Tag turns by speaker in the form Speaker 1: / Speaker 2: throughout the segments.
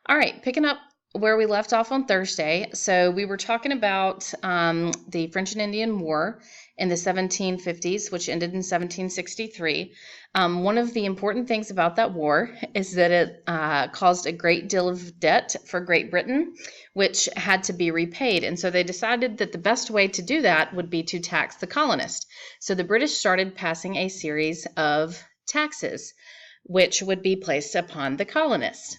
Speaker 1: All right, picking up where we left off on Thursday. So we were talking about the French and Indian War in the 1750s, which ended in 1763. One of the important things about that war is that it caused a great deal of debt for Great Britain, which had to be repaid. And so they decided that the best way to do that would be to tax the colonists. So the British started passing a series of taxes, which would be placed upon the colonists.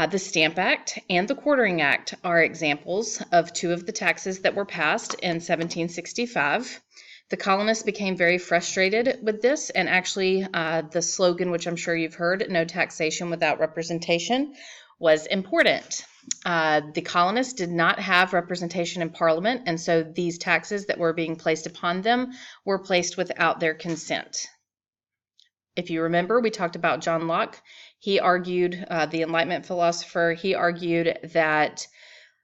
Speaker 1: The Stamp Act and the Quartering Act are examples of two of the taxes that were passed in 1765. The colonists became very frustrated with this, and actually, the slogan, which I'm sure you've heard, no taxation without representation, was important. The colonists did not have representation in Parliament, and so these taxes that were being placed upon them were placed without their consent. If you remember, we talked about John Locke. He argued, the Enlightenment philosopher, he argued that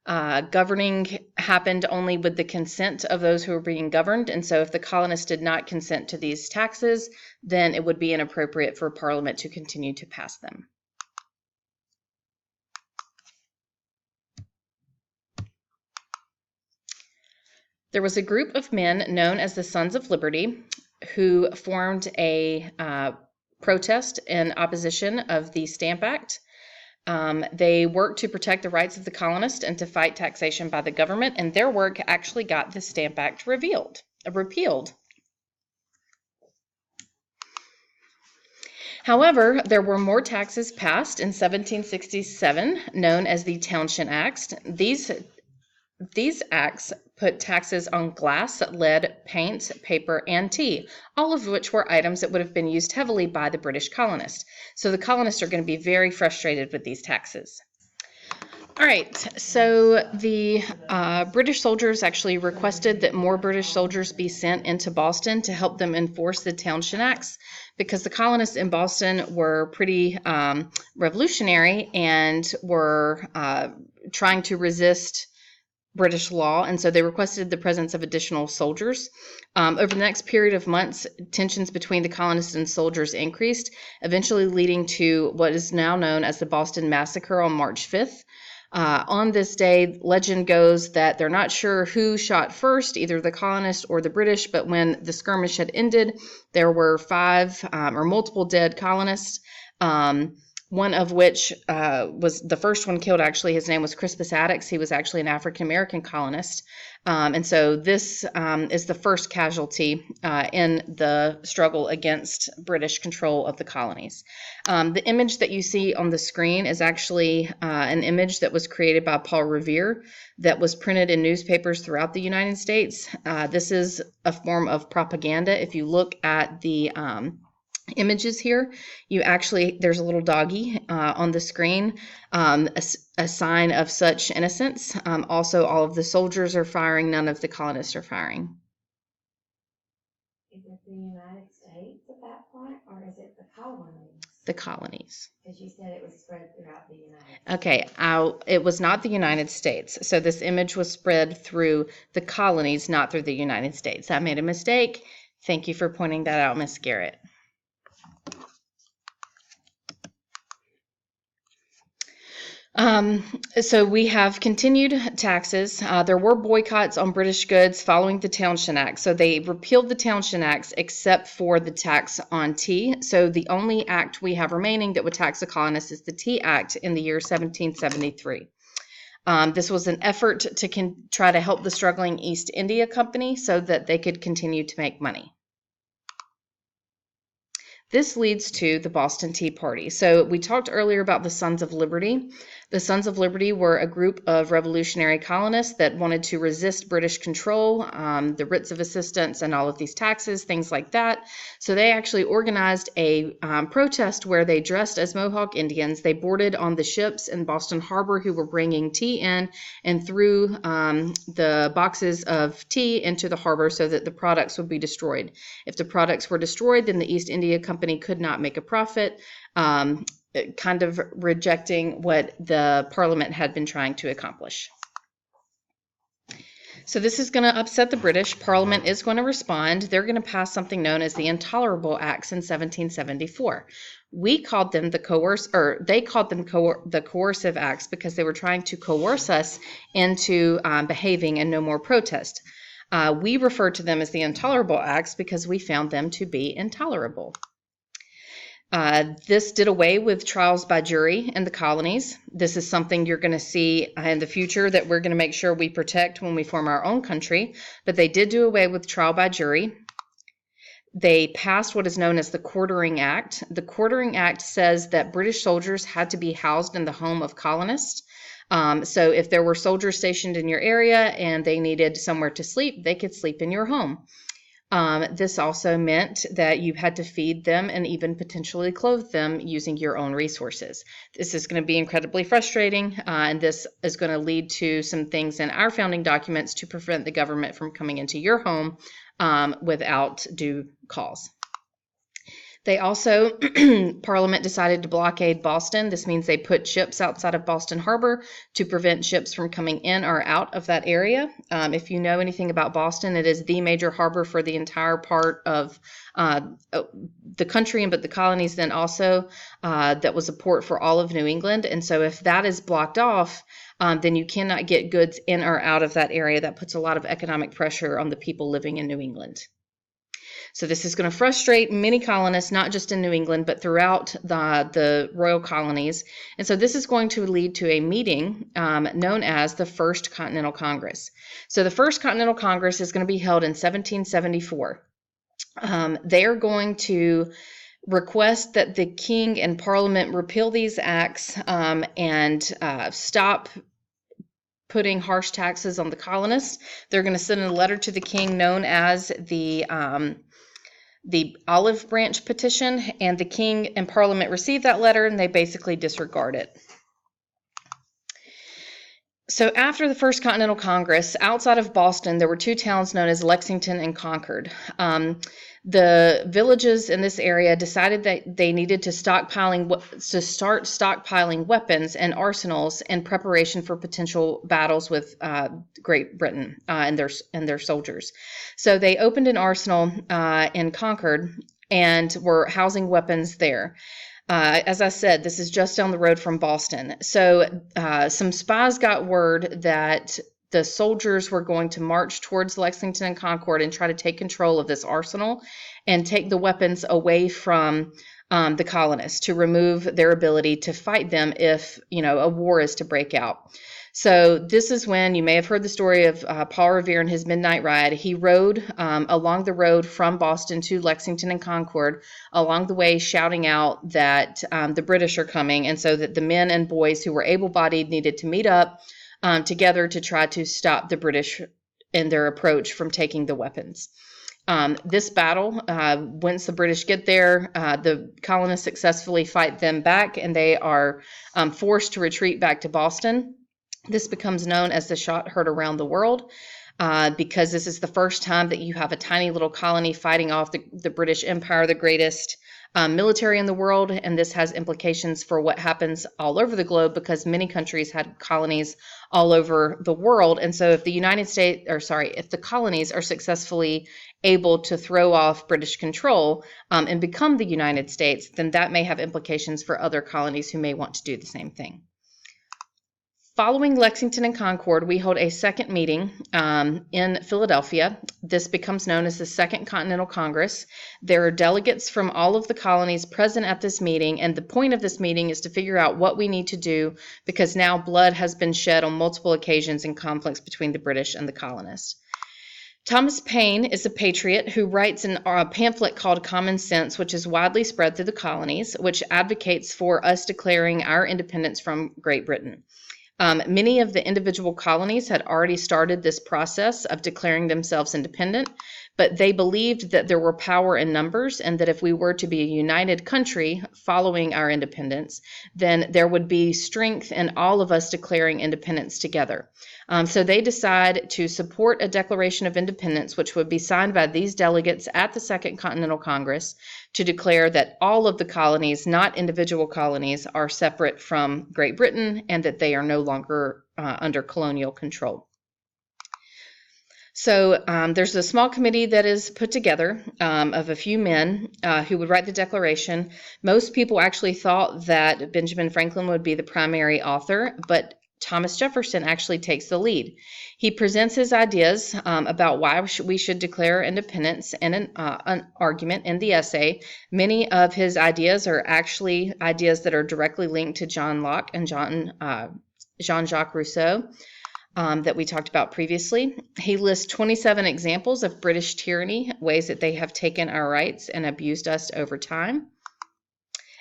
Speaker 1: governing happened only with the consent of those who were being governed. And so if the colonists did not consent to these taxes, then it would be inappropriate for Parliament to continue to pass them. There was a group of men known as the Sons of Liberty who formed a protest in opposition of the Stamp Act. They worked to protect the rights of the colonists and to fight taxation by the government, and their work actually got the Stamp Act repealed. However, there were more taxes passed in 1767, known as the Townshend Acts. These acts put taxes on glass, lead, paint, paper, and tea, all of which were items that would have been used heavily by the British colonists. So the colonists are going to be very frustrated with these taxes. All right, so the British soldiers actually requested that more British soldiers be sent into Boston to help them enforce the Townshend Acts, because the colonists in Boston were pretty revolutionary and were trying to resist British law, and so they requested the presence of additional soldiers. Over the next period of months, tensions between the colonists and soldiers increased, eventually leading to what is now known as the Boston Massacre on March 5th. On this day, legend goes that they're not sure who shot first, either the colonists or the British, but when the skirmish had ended, there were five or multiple dead colonists. One of which was the first one killed, actually. His name was Crispus Attucks. He was actually an African-American colonist. And so this is the first casualty in the struggle against British control of the colonies. The image that you see on the screen is actually an image that was created by Paul Revere that was printed in newspapers throughout the United States. This is a form of propaganda. If you look at the images here, there's a little doggy on the screen, a sign of such innocence. Also, all of the soldiers are firing, none of the colonists are firing.
Speaker 2: Is it the United States at that point, or is it the colonies?
Speaker 1: The colonies.
Speaker 2: Because you said it was spread throughout the United States.
Speaker 1: Okay, it was not the United States. So this image was spread through the colonies, not through the United States. I made a mistake. Thank you for pointing that out, Miss Garrett. So we have continued taxes. There were boycotts on British goods following the Townshend Act. So they repealed the Townshend Acts except for the tax on tea. So the only act we have remaining that would tax the colonists is the Tea Act in the year 1773. This was an effort to try to help the struggling East India Company so that they could continue to make money. This leads to the Boston Tea Party. So we talked earlier about the Sons of Liberty. The Sons of Liberty were a group of revolutionary colonists that wanted to resist British control, the writs of assistance and all of these taxes, things like that. So they actually organized a protest where they dressed as Mohawk Indians. They boarded on the ships in Boston Harbor who were bringing tea in and threw the boxes of tea into the harbor so that the products would be destroyed. If the products were destroyed, then the East India Company could not make a profit, kind of rejecting what the Parliament had been trying to accomplish. So this is going to upset the British. Parliament is going to respond. They're going to pass something known as the Intolerable Acts in 1774. We called them the coercive acts because they were trying to coerce us into behaving and no more protest. We refer to them as the Intolerable Acts because we found them to be intolerable. This did away with trials by jury in the colonies. This is something you're going to see in the future that we're going to make sure we protect when we form our own country. But they did do away with trial by jury. They passed what is known as the Quartering Act. The Quartering Act says that British soldiers had to be housed in the home of colonists. So if there were soldiers stationed in your area and they needed somewhere to sleep, they could sleep in your home. This also meant that you had to feed them and even potentially clothe them using your own resources. This is going to be incredibly frustrating, and this is going to lead to some things in our founding documents to prevent the government from coming into your home without due cause. They also, Parliament decided to blockade Boston. This means they put ships outside of Boston Harbor to prevent ships from coming in or out of that area. If you know anything about Boston, it is the major harbor for the entire part of the country, but the colonies then also. That was a port for all of New England. And so if that is blocked off, then you cannot get goods in or out of that area. That puts a lot of economic pressure on the people living in New England. So this is going to frustrate many colonists, not just in New England, but throughout the royal colonies. And so this is going to lead to a meeting known as the First Continental Congress. So the First Continental Congress is going to be held in 1774. They are going to request that the king and parliament repeal these acts and stop putting harsh taxes on the colonists. They're going to send a letter to the king known as the Olive Branch Petition, and the king and parliament receive that letter and they basically disregard it. So after the First Continental Congress, outside of Boston, there were two towns known as Lexington and Concord. The villages in this area decided that they needed to start stockpiling weapons and arsenals in preparation for potential battles with Great Britain and their soldiers. So they opened an arsenal in Concord and were housing weapons there. As I said, this is just down the road from Boston. So some spies got word that the soldiers were going to march towards Lexington and Concord and try to take control of this arsenal and take the weapons away from the colonists to remove their ability to fight them if, a war is to break out. So this is when you may have heard the story of Paul Revere and his midnight ride. He rode along the road from Boston to Lexington and Concord, along the way shouting out that the British are coming, and so that the men and boys who were able-bodied needed to meet up together to try to stop the British in their approach from taking the weapons. This battle, once the British get there, the colonists successfully fight them back, and they are forced to retreat back to Boston. This becomes known as the shot heard around the world because this is the first time that you have a tiny little colony fighting off the British Empire, the greatest military in the world, and this has implications for what happens all over the globe because many countries had colonies all over the world. And so if the if the colonies are successfully able to throw off British control and become the United States, then that may have implications for other colonies who may want to do the same thing. Following Lexington and Concord, we hold a second meeting in Philadelphia. This becomes known as the Second Continental Congress. There are delegates from all of the colonies present at this meeting, and the point of this meeting is to figure out what we need to do because now blood has been shed on multiple occasions in conflicts between the British and the colonists. Thomas Paine is a patriot who writes a pamphlet called Common Sense, which is widely spread through the colonies, which advocates for us declaring our independence from Great Britain. Many of the individual colonies had already started this process of declaring themselves independent, but they believed that there were power in numbers and that if we were to be a united country following our independence, then there would be strength in all of us declaring independence together. So they decide to support a Declaration of Independence, which would be signed by these delegates at the Second Continental Congress to declare that all of the colonies, not individual colonies, are separate from Great Britain and that they are no longer under colonial control. So there's a small committee that is put together of a few men who would write the Declaration. Most people actually thought that Benjamin Franklin would be the primary author, but Thomas Jefferson actually takes the lead. He presents his ideas about why we should declare independence in an argument in the essay. Many of his ideas are actually ideas that are directly linked to John Locke and Jean-Jacques Rousseau. That we talked about previously. He lists 27 examples of British tyranny, ways that they have taken our rights and abused us over time.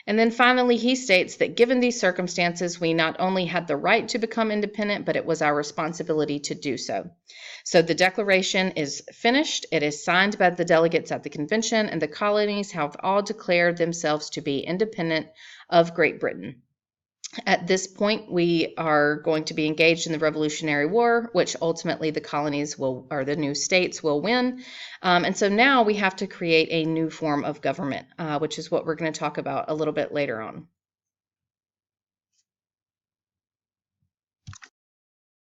Speaker 1: And then finally, he states that given these circumstances, we not only had the right to become independent, but it was our responsibility to do so. So the Declaration is finished. It is signed by the delegates at the convention, and the colonies have all declared themselves to be independent of Great Britain. At this point, we are going to be engaged in the Revolutionary War, which ultimately the colonies will, or the new states will win. And so now we have to create a new form of government, which is what we're going to talk about a little bit later on.